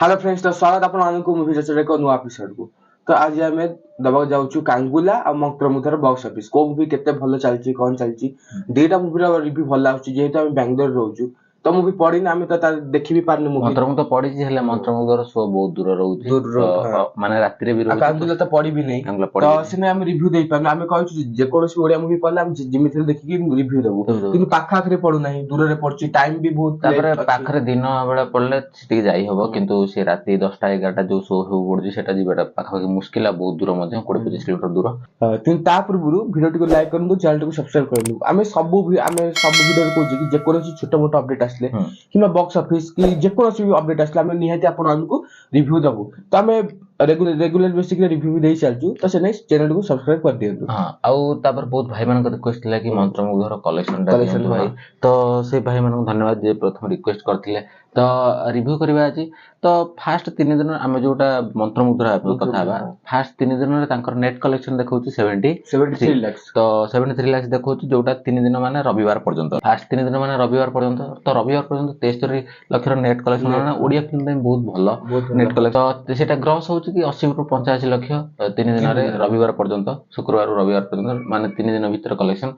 Hello friends, तो स्वागत आपण मानकु मूवी चर्चा एक नुआ एपिसोड को। तो आज आमे दबा जाउछु कांगुला आ मंत्रमुग्धर बॉक्स ऑफिस को मूवी केते भलो चलची कोन चलची डेटा मूवी रा रिव्यू भलो आउची जेहेतु आमे बेंगलोर रहउछु तो मूवी पढिन आमे तो देखि भी पारने मूवी मंत्रमुग्ध पढी हेले मंत्रमुग्धर शो बहुत दूर रहउची दूर माने रात्रि रे भी रहउची कांगुला तो पढि भी नै तो सेने आमे रिव्यू देइ पारने आमे कहछु जे कोनोसी ओडिया मूवी पढला आमे जिमिथि देखि कि रिव्यू देबो किंतु पाखा आखरे पढु नै दूर रे पढची टाइम भी बहुत तापर पाखरे दिन बेला पडले ठीक जाई हबो किंतु से राति 10टा 11टा जो शो हो पडजी सेटा जिबाटा पाखा मुश्किल आ बहुत दूर मध्ये 20-25 किलोमीटर दूर किंतु ता पूर्व वीडियो को लाइक करनु चैनल को सब्सक्राइब करनु आमे सब वीडियो को जे कि जे कोनोसी छोटा मोटा अपडेट आसले किमा बॉक्स ऑफिस की जे कोनोसी भी अपडेट आसले आमे निहाती आपण हमको रिव्यू दबो तो आमे रेगुलर बेसिकली रिव्यू भी देई चलजु तो से नै चैनल को सब्सक्राइब कर दियंतु। हां आउ तापर बहुत भाई मान को रिक्वेस्ट थिला कि मंत्रमुग्धर कलेक्शन भाई तो से भाई मान को धन्यवाद जे प्रथम रिक्वेस्ट करथिले तो रिव्यू करबा अछि तो फास्ट 3 दिन आमे जोटा मंत्रमुग्धर आपन कथा बा फास्ट 3 दिन रे तांकर नेट कलेक्शन देखौछि 73 लाख तो 73 लाख देखौछि जोटा 3 दिन माने रविवार पर्यंत फास्ट 3 दिन माने रविवार पर्यंत तो रविवार पर्यंत 73 लाख रो नेट कलेक्शन माने ओडिया फिल्म में बहुत भलो नेट कलेक्शन तो सेटा ग्रॉस होछि कि 80 रु 85 लाख 3 दिन रे रविवार पर्यंत शुक्रवार रु रविवार पर्यंत माने 3 दिन भीतर कलेक्शन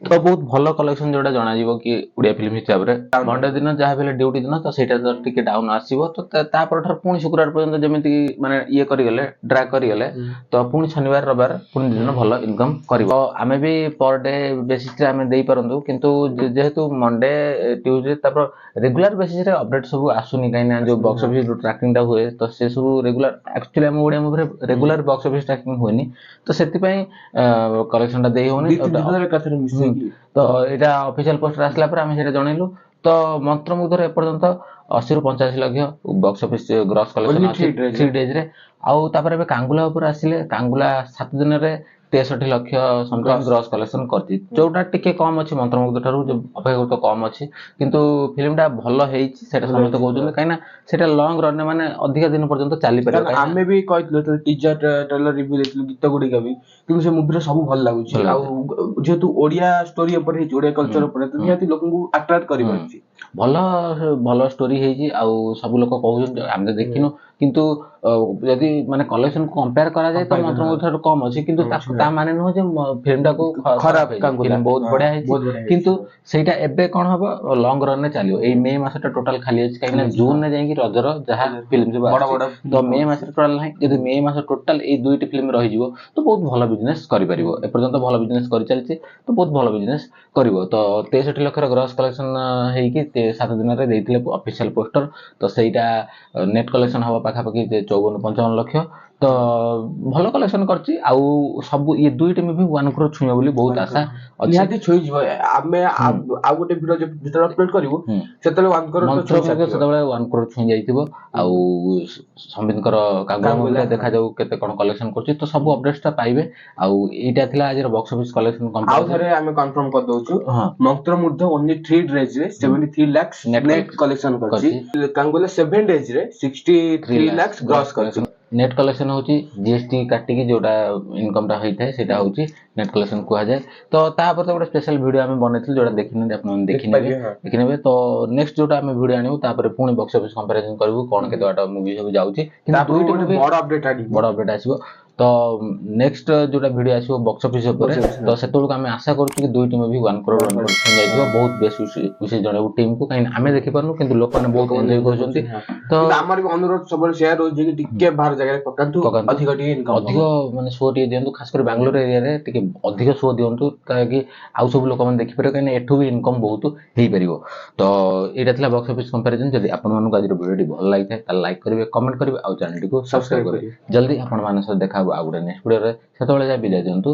तो बहुत भलो कलेक्शन जोटा जाना जीवो कि ओडिया फिल्म हिसाब रे मंडे दिन जहा बेले ड्यूटी दिन तो सेटा तो टिके डाउन आसीबो तो ता परठर पुनी शुक्रवार पर्यंत जेमिति माने ये करि गेले ड्रैग करि गेले तो पुनी शनिवार रविवार पुनी दिन भलो इनकम करिवो आमे भी पर डे बेसिस रे आमे देई परंतु किंतु जेहेतु मंडे ट्यूसडे तापर रेगुलर बेसिस रे अपडेट सब आसुनी काइना जो बॉक्स ऑफिस ट्रैकिंग टा हुए तो से सब रेगुलर एक्चुअली हम ओडिया मूवी रे रेगुलर बॉक्स ऑफिस ट्रैकिंग होइनी तो सेति पई कलेक्शन टा देई होनी तो एटा ऑफिशियल पोस्टर आसला पर हम सेटा जणैलु तो मंत्रमुग्धर ए पर्यंत 80 रु 85 lakh box office gross collection 3 days रे आउ तापर एबे कांगुला ऊपर आसिले कांगुला 7 दिन रे 63 लाख समथिंग ग्रॉस कलेक्शन करती जोटा टिके कम अछि मंत्रमुग्ध थारु जो अपेक्षा तो कम अछि किंतु फिल्म टा भलो हेछि सेटा समस्त कहउछन काइना सेटा लॉन्ग रन माने अधिक दिन पर्यंत चली परबे आमे भी कहथलो तो टीजर ट्रेलर रिव्यू देखलु गीत गुडी का भी किंतु से मूवी रे सब भल लागुछि आ जेतु ओडिया स्टोरी ऊपर हेछि ओडिया कल्चर ऊपर तो निहाती लोकन को अट्रैक्ट करि परछि भलो स्टोरी हेछि आ सब लोक कहउछन आमे देखिनो किंतु यदि माने कलेक्शन को कंपेयर करा जाय तो मंत्रमुग्ध थारु कम अछि किंतु ता माने न जे फिल्म टा को खराब है फिल्म बहुत बढ़िया है किंतु सेटा एबे कोन हबो लॉन्ग रन ने चलियो ए मे मासटा टोटल खाली अछि काइना जून ने जाई कि रजर जहा फिल्म जे बड़ा तो मे मास टोटल नाही यदि मे मास टोटल ए दुईटी फिल्म रहि जिवो तो बहुत भलो बिजनेस करि परिबो ए पर्यंत भलो बिजनेस करि चलछि तो बहुत भलो बिजनेस करिवो तो 63 लाख रो ग्रॉस कलेक्शन हेइ कि 7 दिन रे देथिले ऑफिशियल पोस्टर तो सेटा नेट कलेक्शन हबो पाखा पाखी 54-55 लाख तो भलो कलेक्शन करछि आउ सब ये दुईटी में भी 1 करोड़ छुइया बोली बहुत आशा निहाती छुइ जिवो आमे आ गोटे वीडियो जेतर अपलोड करिवो सेतले 1 करोड़ तो सेतले 1 करोड़ छुइ जाइतिबो आउ संबितकर कागुला देखा जाऊ केते कोन कलेक्शन करछि तो सब अपडेट्स ता पाइबे आउ एटा थिला आज बॉक्स ऑफिस कलेक्शन कंप्लीट आउ थरे आमे कंफर्म कर दोछु मंत्रमुग्ध ओनली 3 डेज रे 73 लाख नेट कलेक्शन करछि कांगुला 7 डेज रे 63 लाख ग्रॉस करछि नेट कलेक्शन होची जीएसटी काटी की जोटा इनकम टा होई थाए सेटा होची नेट कलेक्शन को जाय तो ता पर तो ଗୋଟେ स्पेशल वीडियो हमें बनेथिल जोटा देखिने आपण देखिनेबे तो नेक्स्ट जोटा हमें वीडियो आनिबो ता पर पुनी बॉक्स ऑफिस कंपैरिजन करबो कोन केते वाटा मूवी सब जाउची किंतु दुईटा बड़ा अपडेट आसीबो तो नेक्स्ट जोटा वीडियो आसीबो बॉक्स ऑफिस ऊपर तो सेतोल हमें आशा करछु कि दुईटी मूवी 1 करोड़ जाइथिबो बहुत बेस विशेष जणेबो टीम को काइन हमें देखि परनु किंतु लोक माने बहुत एन्जॉय करछंती तो हमर भी अनुरोध सब शेयर हो जे कि टिके बाहर जगह पकांतु अधिक टी इनकम अधिक माने शो टी दियंतु खास कर बेंगलोर एरिया रे टिके अधिक शो दियंतु ताकि आउ सब लोक माने देखि परबे काइन एठु भी इनकम बहुत हेई परिबो तो एटा थिला बॉक्स ऑफिस कंपैरिजन जदी आपण मानु आज वीडियो भल लाइक थाए त लाइक करिवे कमेंट करिवे आ चैनल को सब्सक्राइब करिवे जल्दी आपण माने से देखा आ गुडे नेक्स्ट वीडियो रे सेतोले जा बिदा दियंतु।